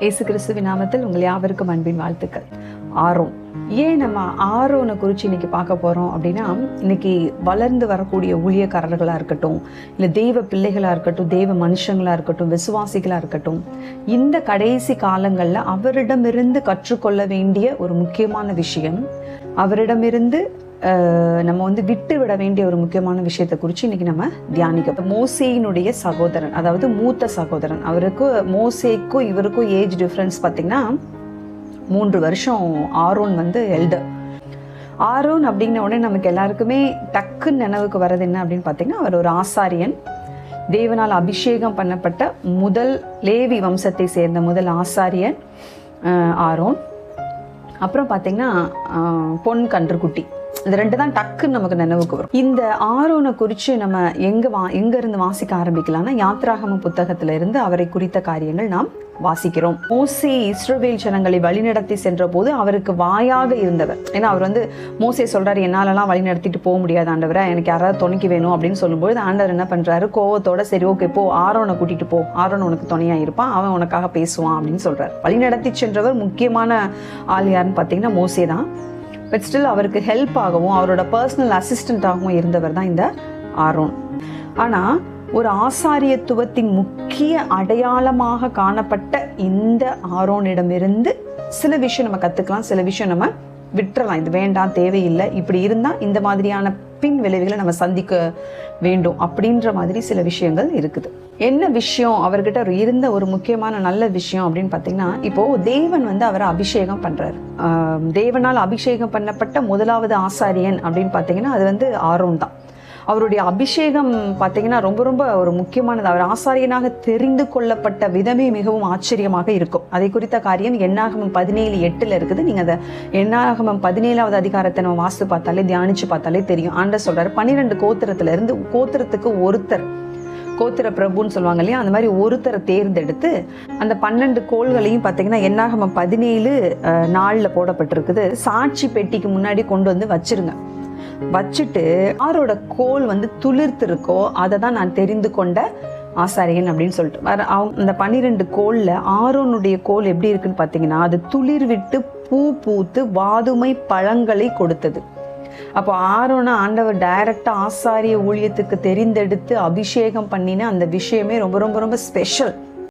இயேசு கிறிஸ்துவின் நாமத்தில் உங்கள் யாவருக்கும் அன்பின் வாழ்த்துக்கள். ஆரோன், ஏன் நம்ம ஆரோனை குறித்து இன்னைக்கு பார்க்க போகிறோம் அப்படின்னா, இன்னைக்கு வளர்ந்து வரக்கூடிய ஊழியக்காரர்களாக இருக்கட்டும், இல்லை தெய்வ பிள்ளைகளாக இருக்கட்டும், தெய்வ மனுஷங்களாக இருக்கட்டும், விசுவாசிகளாக இருக்கட்டும், இந்த கடைசி காலங்களில் அவரிடமிருந்து கற்றுக்கொள்ள வேண்டிய ஒரு முக்கியமான விஷயம், அவரிடமிருந்து நம்ம விட்டு விட வேண்டிய ஒரு முக்கியமான விஷயத்தை குறித்து இன்னைக்கு நம்ம தியானிக்க. மோசேயினுடைய சகோதரன், அதாவது மூத்த சகோதரன், அவருக்கு மோசேக்கும் இவருக்கும் ஏஜ் டிஃப்ரென்ஸ் பார்த்தீங்கன்னா 3 வருஷம். Aaron elder. ஆரோன் அப்படின்ன உடனே நமக்கு எல்லாருக்குமே டக்குன்னு நினைவுக்கு வர்றது என்ன அப்படின்னு பார்த்தீங்கன்னா, அவர் ஒரு ஆசாரியன், தேவனால் அபிஷேகம் பண்ணப்பட்ட முதல் லேவி வம்சத்தை சேர்ந்த முதல் ஆசாரியன் ஆரோன். அப்புறம் பார்த்தீங்கன்னா பொன் கன்றுக்குட்டி. இந்த 2 தான் டக்குன்னு நமக்கு நினைவுக்கு வரும். இந்த ஆரோனை குறித்து நம்ம எங்க இருந்து வாசிக்க ஆரம்பிக்கலாம்னா, யாத்ராகம புத்தகத்துல இருந்து அவரை குறித்த காரியங்கள் நாம் வாசிக்கிறோம். மோசே இஸ்ரவேல் ஜனங்களை வழிநடத்தி சென்ற போது அவருக்கு வாயாக இருந்தவர். ஏன்னா அவர் மோசே சொல்றாரு, என்னாலலாம் வழி நடத்திட்டு போக முடியாது ஆண்டவரை, எனக்கு யாராவது துணைக்கு வேணும் அப்படின்னு சொல்லும்போது ஆண்டவர் என்ன பண்றாரு, கோவத்தோட சரி ஓகே போ, ஆரோனை கூட்டிட்டு போ, ஆரோன் உனக்கு துணையா இருப்பான், அவன் உனக்காக பேசுவான் அப்படின்னு சொல்றாரு. வழி நடத்தி சென்றவர் முக்கியமான ஆள் யாருன்னு பார்த்தீங்கன்னா மோசே தான். பட் ஸ்டில் அவருக்கு ஹெல்ப் ஆகவும் அவரோட பர்சனல் அசிஸ்டண்டாகவும் இருந்தவர் தான் இந்த ஆரோன். ஆனால் ஒரு ஆசாரியத்துவத்தின் முக்கிய அடையாளமாக காணப்பட்ட இந்த ஆரோனிடமிருந்து சில விஷயம் நம்ம கற்றுக்கலாம், சில விஷயம் நம்ம விட்டுறலாம். இது வேண்டாம், தேவையில்லை, இப்படி இருந்தால் இந்த மாதிரியான பின் விளைவுகளை நம்ம சந்திக்க வேண்டும் அப்படின்ற மாதிரி சில விஷயங்கள் இருக்குது. என்ன விஷயம் அவர்கிட்ட இருந்த ஒரு முக்கியமான நல்ல விஷயம் அப்படின்னு பார்த்தீங்கன்னா, இப்போ தேவன் அவரை அபிஷேகம் பண்றாரு. தேவனால் அபிஷேகம் பண்ணப்பட்ட முதலாவது ஆசாரியன் அப்படின்னு பார்த்தீங்கன்னா அது ஆரோன் தான். அவருடைய அபிஷேகம் பார்த்தீங்கன்னா ரொம்ப ரொம்ப ஒரு முக்கியமானது. அவர் ஆசாரியனாக தெரிந்து கொள்ளப்பட்ட விதமே மிகவும் ஆச்சரியமாக இருக்கும். அதை குறித்த காரியம் என்னாகமம் 17:8 இருக்குது. நீங்கள் அதை என்னாகமம் 17வது அதிகாரத்தை நம்ம வாசித்து பார்த்தாலே, தியானிச்சு பார்த்தாலே தெரியும். ஆண்டவர் சொல்றாரு, 12 கோத்திரத்துல இருந்து கோத்திரத்துக்கு ஒருத்தர், கோத்திர பிரபுன்னு சொல்லுவாங்க இல்லையா, அந்த மாதிரி ஒருத்தரை தேர்ந்தெடுத்து அந்த 12 கோள்களையும் பார்த்தீங்கன்னா என்னாகமம் 17:4 போடப்பட்டிருக்குது. சாட்சி பெட்டிக்கு முன்னாடி கொண்டு வச்சிருங்க. வச்சுட்டு யாரோட கோல் துளிர்த்திருக்கோ அதை தான் நான் தெரிந்து கொண்ட ஆசாரியன் அப்படின்னு சொல்லிட்டு அந்த 12 கோல்ல ஆரோனுடைய கோல் எப்படி இருக்குன்னு பார்த்தீங்கன்னா, அது துளிர் விட்டு பூ பூத்து வாதுமை பழங்களை கொடுத்தது. அப்போ ஆரோனை ஆண்டவர் டைரக்டா ஆசாரிய ஊழியத்துக்கு தெரிந்தெடுத்து அபிஷேகம் பண்ணின அந்த விஷயமே ரொம்ப ரொம்ப ரொம்ப ஸ்பெஷல்.